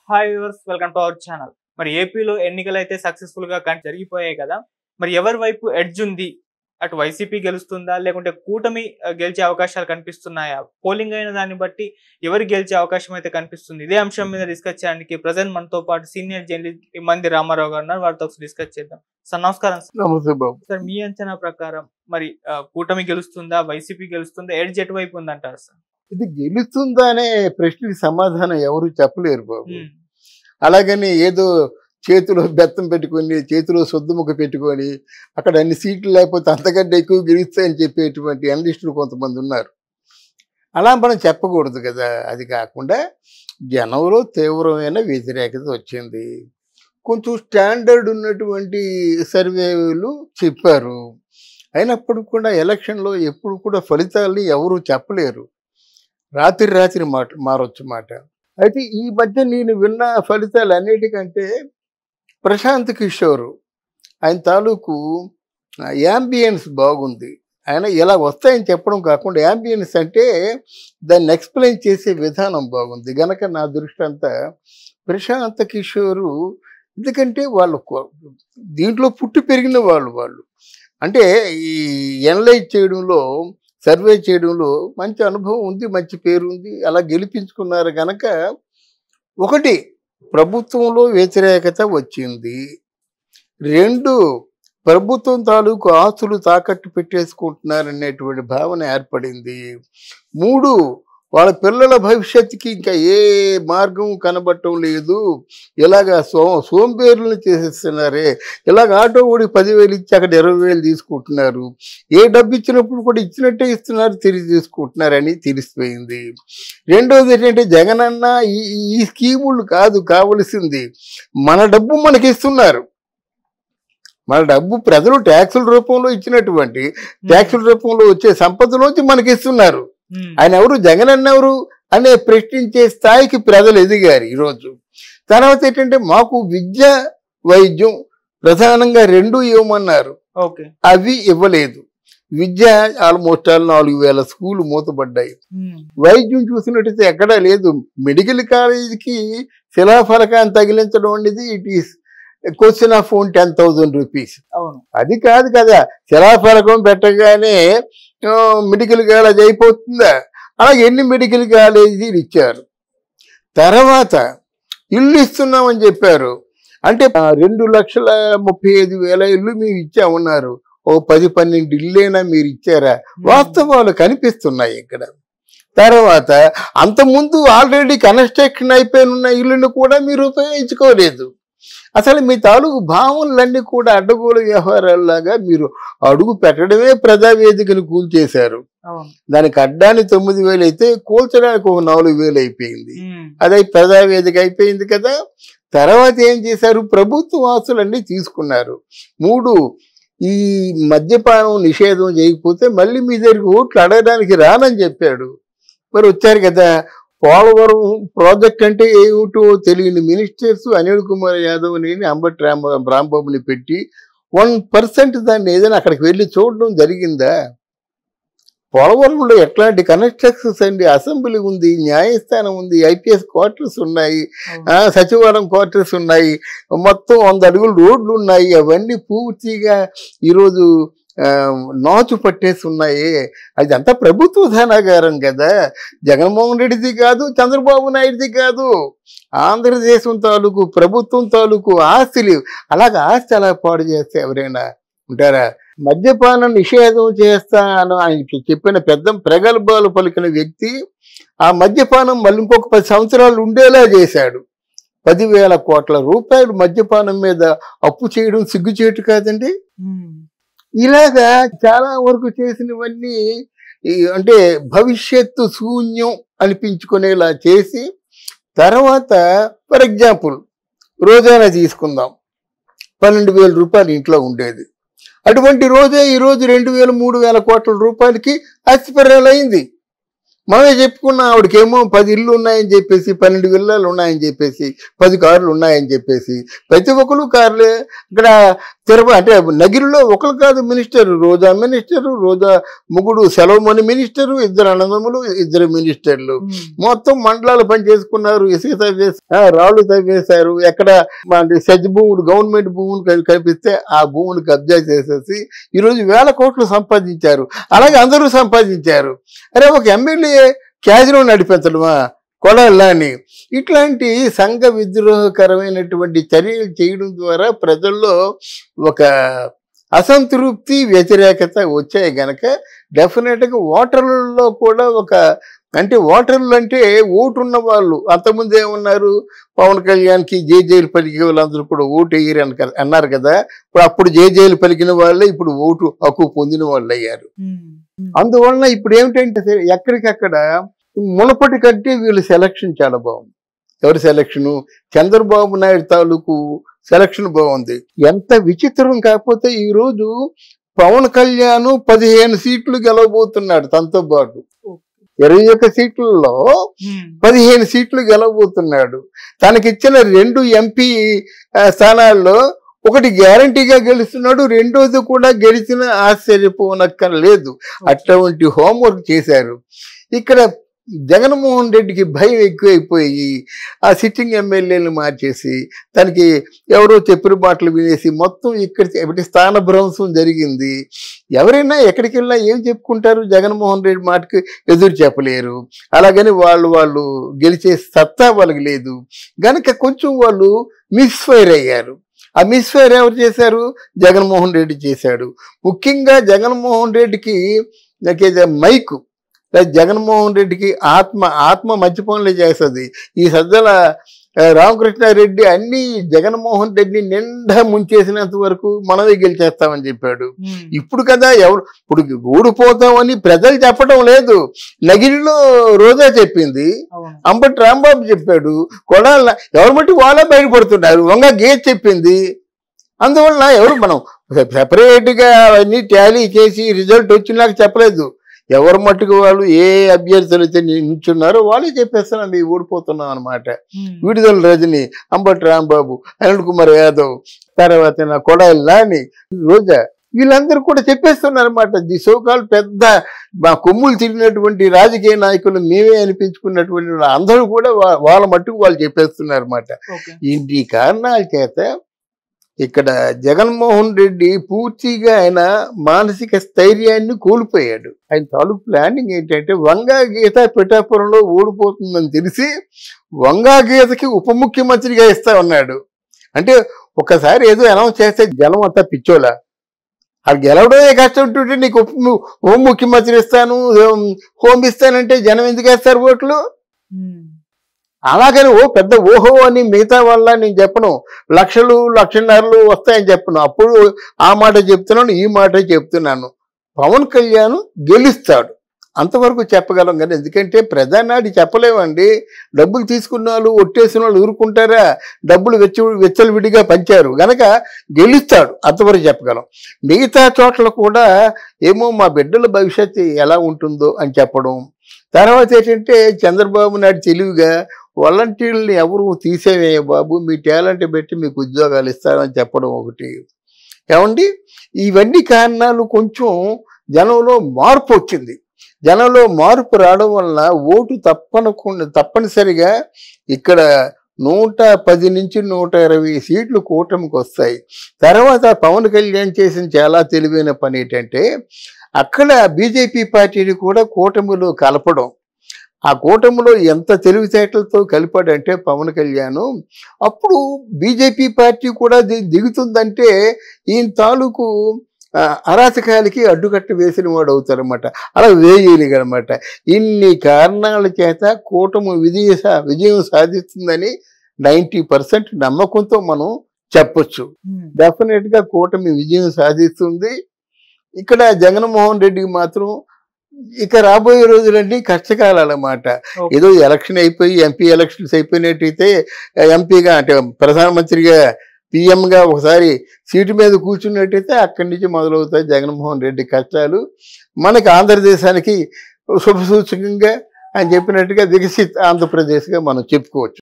Hi viewers, welcome to our channel. మరి ఏపీలో ఎన్నికలు అయితే సక్సెస్ఫుల్ గా జరిగిపోయాయి కదా. మరి ఎవరి వైపు ఎడ్జ్ ఉంది? అటు వైసీపీ గెలుస్తుందా లేకుంటే కూటమి గెలిచే అవకాశాలు కనిపిస్తున్నాయా? పోలింగ్ అయిన దాన్ని బట్టి ఎవరు గెలిచే అవకాశం అయితే కనిపిస్తుంది? ఇదే అంశం మీద డిస్కస్ చేయడానికి ప్రజెంట్ మనతో పాటు సీనియర్ జర్నలిస్ట్ మంది రామారావు గారు ఉన్నారు. వారితో డిస్కస్ చేద్దాం. సార్ నమస్కారం. నమస్తే బాబు. సార్, మీ అంచనా ప్రకారం మరి కూటమి గెలుస్తుందా, వైసీపీ గెలుస్తుందా, ఎడ్జ్ ఎటువైపు ఉందంటారు సార్? ఇది గెలుస్తుందా అనే ప్రశ్నకి సమాధానం ఎవరు చెప్పలేరు బాబు. అలాగని ఏదో చేతిలో బెత్తం పెట్టుకొని చేతిలో సొద్దుముఖ పెట్టుకొని అక్కడ అన్ని సీట్లు లేకపోతే అంతకంటే ఎక్కువ గెలుస్తాయని చెప్పేటువంటి అనలిస్టులు కొంతమంది ఉన్నారు. అలా మనం చెప్పకూడదు కదా. అది కాకుండా జనంలో తీవ్రమైన వ్యతిరేకత వచ్చింది. కొంచెం స్టాండర్డ్ ఉన్నటువంటి సర్వేలు చెప్పారు. అయినప్పుడు కూడా ఎలక్షన్లో ఎప్పుడు కూడా ఫలితాలని ఎవరు చెప్పలేరు. రాత్రి మారొచ్చు మాట. అయితే ఈ మధ్య నేను విన్న ఫలితాలు అన్నిటికంటే ప్రశాంత్ కిషోర్ ఆయన తాలూకు యాంబియన్స్ బాగుంది. ఆయన ఇలా వస్తాయని చెప్పడం కాకుండా యాంబియన్స్ అంటే దాన్ని ఎక్స్ప్లెయిన్ చేసే విధానం బాగుంది గనక నా దృష్టి అంతా ప్రశాంత్ కిషోరు. ఎందుకంటే వాళ్ళు దీంట్లో పుట్టి పెరిగిన వాళ్ళు అంటే ఈ ఎనలైజ్ చేయడంలో సర్వే చేయడంలో మంచి అనుభవం ఉంది, మంచి పేరు ఉంది. అలా గెలిపించుకున్నారు గనక ఒకటి ప్రభుత్వంలో వ్యతిరేకత వచ్చింది. 2 ప్రభుత్వం తాలూకు ఆస్తులు తాకట్టు పెట్టేసుకుంటున్నారనేటువంటి భావన ఏర్పడింది. 3 వాళ్ళ పిల్లల భవిష్యత్తుకి ఇంకా ఏ మార్గం కనబడటం లేదు. ఇలాగా సోంబేరులను చేసేస్తున్నారే. ఇలాగ ఆటో కూడా 10,000 ఇచ్చి అక్కడ 20,000 తీసుకుంటున్నారు. ఏ డబ్బు ఇచ్చినప్పుడు కూడా ఇచ్చినట్టే ఇస్తున్నారు, తిరిగి తీసుకుంటున్నారని తెలిసిపోయింది. రెండోది ఏంటంటే జగనన్న ఈ స్కీములు కాదు కావలసింది, మన డబ్బు మనకి ఇస్తున్నారు. మన డబ్బు ప్రజలు ట్యాక్సుల రూపంలో ఇచ్చినటువంటి ట్యాక్సుల రూపంలో వచ్చే సంపదలోంచి మనకి ఇస్తున్నారు. ఆయన ఎవరు, జగనన్న ఎవరు అనే ప్రశ్నించే స్థాయికి ప్రజలు ఎదిగారు ఈరోజు. తర్వాత ఏంటంటే మాకు విద్య వైద్యం ప్రధానంగా 2 ఇవ్వమన్నారు. అవి ఇవ్వలేదు. విద్య ఆల్మోస్ట్ 4,000 స్కూలు మూతపడ్డాయి. వైద్యం చూసినట్టయితే ఎక్కడా లేదు. మెడికల్ కాలేజీకి శిలాఫలకాన్ని తగిలించడం అనేది it is question of 10,000 rupees. అది కాదు కదా, శిలాఫలకం పెట్టగానే మెడికల్ కాలేజ్ అయిపోతుందా? అలాగే ఎన్ని మెడికల్ కాలేజీలు ఇచ్చారు. తర్వాత ఇల్లు ఇస్తున్నామని చెప్పారు. అంటే 2,35,000 ఇల్లు మీరు ఇచ్చామన్నారు. 10-12 ఇళ్ళైనా మీరు ఇచ్చారా? వాస్తవాలు కనిపిస్తున్నాయి ఇక్కడ. తర్వాత అంతకుముందు ఆల్రెడీ కన్స్ట్రక్షన్ అయిపోయిన ఇల్లును కూడా మీరు ఉపయోగించుకోలేదు. అసలు మీ తాలూకు భావనలన్నీ కూడా అడ్డగోలు వ్యవహారాల్లాగా మీరు అడుగు పెట్టడమే ప్రజావేదికను కూల్చేశారు. దానికి అడ్డానికి 9,000 అయితే కూల్చడానికి 4,000 అయిపోయింది. అదే ప్రజావేదిక అయిపోయింది కదా. తర్వాత ఏం చేశారు? ప్రభుత్వ ఆస్తులన్నీ తీసుకున్నారు. 3 ఈ మద్యపానం నిషేధం చేయకపోతే మళ్ళీ మీ దగ్గరికి ఓట్లు అడగడానికి రానని చెప్పాడు. మరి వచ్చారు కదా. పోలవరం ప్రాజెక్ట్ అంటే ఏమిటో తెలియని మినిస్టర్స్ అనిల్ కుమార్ యాదవ్ ని అంబటి రాంబాబుని పెట్టి 1% దాన్ని ఏదైనా అక్కడికి వెళ్ళి చూడడం జరిగిందా? పోలవరంలో ఎట్లాంటి కన్స్ట్రక్షన్స్ అండి. అసెంబ్లీ ఉంది, న్యాయస్థానం ఉంది, ఐపీఎస్ క్వార్టర్స్ ఉన్నాయి, సచివాలయం క్వార్టర్స్ ఉన్నాయి, మొత్తం 100 అడుగులు రోడ్లు ఉన్నాయి. అవన్నీ పూర్తిగా ఈరోజు నాచు పట్టేసి ఉన్నాయి. అదంతా ప్రభుత్వ ధనాగారం కదా. జగన్మోహన్ రెడ్డిది కాదు, చంద్రబాబు నాయుడిది కాదు, ఆంధ్రదేశం తాలూకు ప్రభుత్వం తాలూకు ఆస్తులు. అలాగే ఆస్తి అలా పాడు చేస్తే ఎవరైనా ఉంటారా? మద్యపాన నిషేధం చేస్తాను అని చెప్పిన పెద్ద ప్రగల్భాలు పలికిన వ్యక్తి ఆ మద్యపానం మళ్ళీ ఇంకొక 10 సంవత్సరాలు ఉండేలా చేశాడు. 10,000 కోట్ల రూపాయలు మద్యపానం మీద అప్పు చేయడం సిగ్గుచేటు కాదండి. ఇలాగా చాలా వరకు చేసినవన్నీ అంటే భవిష్యత్తు శూన్యం అనిపించుకునేలా చేసి, తర్వాత ఫర్ ఎగ్జాంపుల్ రోజైనా తీసుకుందాం. 12,000 రూపాయలు ఇంట్లో ఉండేది. అటువంటి రోజే ఈరోజు 2,000-3,000 కోట్ల రూపాయలకి ఆస్తిపర్యాలు అయింది. మనమే చెప్పుకున్న ఆవిడకేమో 10 ఇళ్ళు ఉన్నాయని చెప్పేసి, 12 విల్లాలు ఉన్నాయని చెప్పేసి, 10 కార్లు ఉన్నాయని చెప్పేసి, ప్రతి ఒక్కరు కార్లే. ఇక్కడ అంటే నగిరిలో ఒకరు కాదు మినిస్టర్, రోజా మినిస్టరు, రోజా మొగుడు సెలవుమణి మినిస్టరు, ఇద్దరు అన్నదమ్ములు, ఇద్దరు మినిస్టర్లు, మొత్తం మండలాలు పనిచేసుకున్నారు. ఇసుక తవ్వేసి రాళ్ళు తవ్వేశారు. ఎక్కడ సెజ్ భూములు గవర్నమెంట్ భూములు కల్పిస్తే ఆ భూములు కబ్జా చేసేసి ఈరోజు 1000 కోట్లు సంపాదించారు. అలాగే అందరూ సంపాదించారు. అరే ఒక ఎమ్మెల్యే క్యాజినో నడిపించడమా కొడాలని? ఇట్లాంటి సంఘ విద్రోహకరమైనటువంటి చర్యలు చేయడం ద్వారా ప్రజల్లో ఒక అసంతృప్తి, వ్యతిరేకత వచ్చాయి గనక డెఫినెట్గా ఓటర్లలో కూడా ఓటర్లు అంటే ఓటున్న వాళ్ళు. అంతకుముందు ఏమన్నారు, పవన్ కళ్యాణ్కి జేజేలు పలికే వాళ్ళందరూ కూడా ఓటు వేయరు అన్నారు కదా. అప్పుడు జేజేలు పలికిన వాళ్ళే ఇప్పుడు ఓటు హక్కు పొందిన వాళ్ళు అయ్యారు. అందువలన ఇప్పుడు ఏమిటంటే ఎక్కడికక్కడ మునపటి కంటే వీళ్ళ సెలక్షన్ చాలా బాగుంది. ఎవరి సెలక్షను? చంద్రబాబు నాయుడు తాలూకు సెలక్షన్ బాగుంది. ఎంత విచిత్రం కాకపోతే ఈరోజు పవన్ కళ్యాణ్ 15 సీట్లు గెలవబోతున్నాడు. తనతో పాటు 21 సీట్లలో 15 సీట్లు గెలవబోతున్నాడు. తనకిచ్చిన 2 ఎంపీ స్థానాల్లో ఒకటి గ్యారంటీగా గెలుస్తున్నాడు, రెండోది కూడా గెలిచిన ఆశ్చర్యపోనక్కర్లేదు. అటువంటి హోంవర్క్ చేశారు. ఇక్కడ జగన్మోహన్ రెడ్డికి భయం ఎక్కువైపోయి ఆ సిట్టింగ్ ఎమ్మెల్యేలను మార్చేసి తనకి ఎవరో చెప్పిన మాటలు వినేసి మొత్తం ఇక్కడ స్థానభ్రంశం జరిగింది. ఎవరైనా ఎక్కడికి వెళ్ళినా ఏం చెప్పుకుంటారు? జగన్మోహన్ రెడ్డి మాటకి ఎదురు చెప్పలేరు. అలాగని వాళ్ళు గెలిచే సత్తా వాళ్ళకి లేదు గనక కొంచెం వాళ్ళు మిస్ఫైర్ అయ్యారు. ఆ మిస్ఫైర్ ఎవరు చేశారు? జగన్మోహన్ రెడ్డి చేశాడు. ముఖ్యంగా జగన్మోహన్ రెడ్డికి మైకు, జగన్మోహన్ రెడ్డికి ఆత్మ మంచి పనులే చేస్తుంది. ఈ సజ్జల రామకృష్ణారెడ్డి అన్ని జగన్మోహన్ రెడ్డిని నిండా ముంచేసినంత వరకు మనమే గెలిచేస్తామని చెప్పాడు. ఇప్పుడు కదా ఇప్పుడు ఓడిపోతామని ప్రజలు చెప్పడం లేదు. నగిరిలో రోజా చెప్పింది, అంబటి రాంబాబు చెప్పాడు, కొడాల ఎవరు మట్టి వాళ్ళే బయటపడుతున్నారు. వంగ గేజ్ చెప్పింది. అందువలన మనం సెపరేట్గా అవన్నీ టాలీ చేసి రిజల్ట్ వచ్చినాక చెప్పలేదు. ఎవరు మట్టుకు వాళ్ళు ఏ అభ్యర్థులు అయితే నిల్చున్నారో వాళ్ళే చెప్పేస్తున్నారు మేము ఓడిపోతున్నాం అనమాట. విడుదల రజని, అంబటి రాంబాబు, అనిల్ కుమార్ యాదవ్, తర్వాత కొడాలి నాని, రోజా, వీళ్ళందరూ కూడా చెప్పేస్తున్నారు అనమాట. ది సోకాల్ పెద్ద మా కొమ్ములు తిరిగినటువంటి రాజకీయ నాయకులు మేమే అనిపించుకున్నటువంటి అందరూ కూడా వాళ్ళ మట్టుకు వాళ్ళు చెప్పేస్తున్నారు అనమాట. ఈ కారణాల చేత ఇక్కడ జగన్మోహన్ రెడ్డి పూర్తిగా ఆయన మానసిక స్థైర్యాన్ని కోల్పోయాడు. ఆయన తాలూకు ప్లానింగ్ ఏంటంటే వంగా గీత పిఠాపురంలో ఓడిపోతుందని తెలిసి వంగా గీతకి ఉప ముఖ్యమంత్రిగా ఇస్తా ఉన్నాడు. అంటే ఒకసారి ఏదో అనౌన్స్ చేస్తే జనం అంతా పిచ్చోలా, అది గెలవడమే కష్టం ఉంటుంటే నీకు ఉప ముఖ్యమంత్రి ఇస్తాను, హోమ్ ఇస్తానంటే జనం ఎందుకు వేస్తారు ఓట్లు? అలాగని పెద్ద ఓహో అని మిగతా వల్ల నేను చెప్పను, లక్షలు 1.5 వస్తాయని చెప్పను. అప్పుడు ఆ మాట చెప్తున్నాను, ఈ మాట చెప్తున్నాను. పవన్ కళ్యాణ్ గెలుస్తాడు అంతవరకు చెప్పగలం కానీ, ఎందుకంటే ప్రధానాడి చెప్పలేమండి. డబ్బులు తీసుకున్న వాళ్ళు ఒట్టేసిన వాళ్ళు ఊరుకుంటారా? డబ్బులు వెచ్చలవిడిగా పంచారు గనక గెలుస్తాడు అంతవరకు చెప్పగలం. మిగతా చోట్ల కూడా ఏమో మా బిడ్డల భవిష్యత్తు ఎలా ఉంటుందో అని చెప్పడం. తర్వాత ఏంటంటే చంద్రబాబు నాయుడు తెలివిగా వాలంటీర్లని ఎవరు తీసేవే బాబు, మీ టాలెంట్ పెట్టి మీకు ఉద్యోగాలు ఇస్తారని చెప్పడం ఒకటి. ఏమండి, ఇవన్నీ కారణాలు కొంచెం జనంలో మార్పు వచ్చింది. జనంలో మార్పు రావడం వలన ఓటు తప్పనిసరిగా ఇక్కడ 110 నుంచి 120 సీట్లు కూటమికి వస్తాయి. తర్వాత పవన్ కళ్యాణ్ చేసిన చాలా తెలివైన పని ఏంటంటే అక్కడ బీజేపీ పార్టీని కూడా కూటమిలో కలపడం. ఆ కూటమిలో ఎంత తెలివితేటలతో కలిపాడంటే పవన్ కళ్యాణ్, అప్పుడు బీజేపీ పార్టీ కూడా దిగుతుందంటే ఈయన తాలూకు అరాచకాలకి అడ్డుకట్ట వేసిన వాడు అవుతారన్నమాట. అలా వేయగలమాట. ఇన్ని కారణాల చేత కూటమి విజయం సాధిస్తుందని 90% నమ్మకంతో మనం చెప్పొచ్చు. డెఫినెట్గా కూటమి విజయం సాధిస్తుంది. ఇక్కడ జగన్మోహన్ రెడ్డికి మాత్రం ఇక రాబోయే రోజులన్నీ కష్టకాలన్నమాట. ఏదో ఎలక్షన్ అయిపోయి ఎంపీ ఎలక్షన్స్ అయిపోయినట్టయితే ఎంపీగా అంటే ప్రధానమంత్రిగా పిఎంగా ఒకసారి సీటు మీద కూర్చున్నట్టయితే అక్కడి నుంచి మొదలవుతాయి జగన్మోహన్ రెడ్డి కష్టాలు. మనకి ఆంధ్రదేశానికి శుభసూచకంగా ఆయన చెప్పినట్టుగా వికసిత్ ఆంధ్రప్రదేశ్గా మనం చెప్పుకోవచ్చు.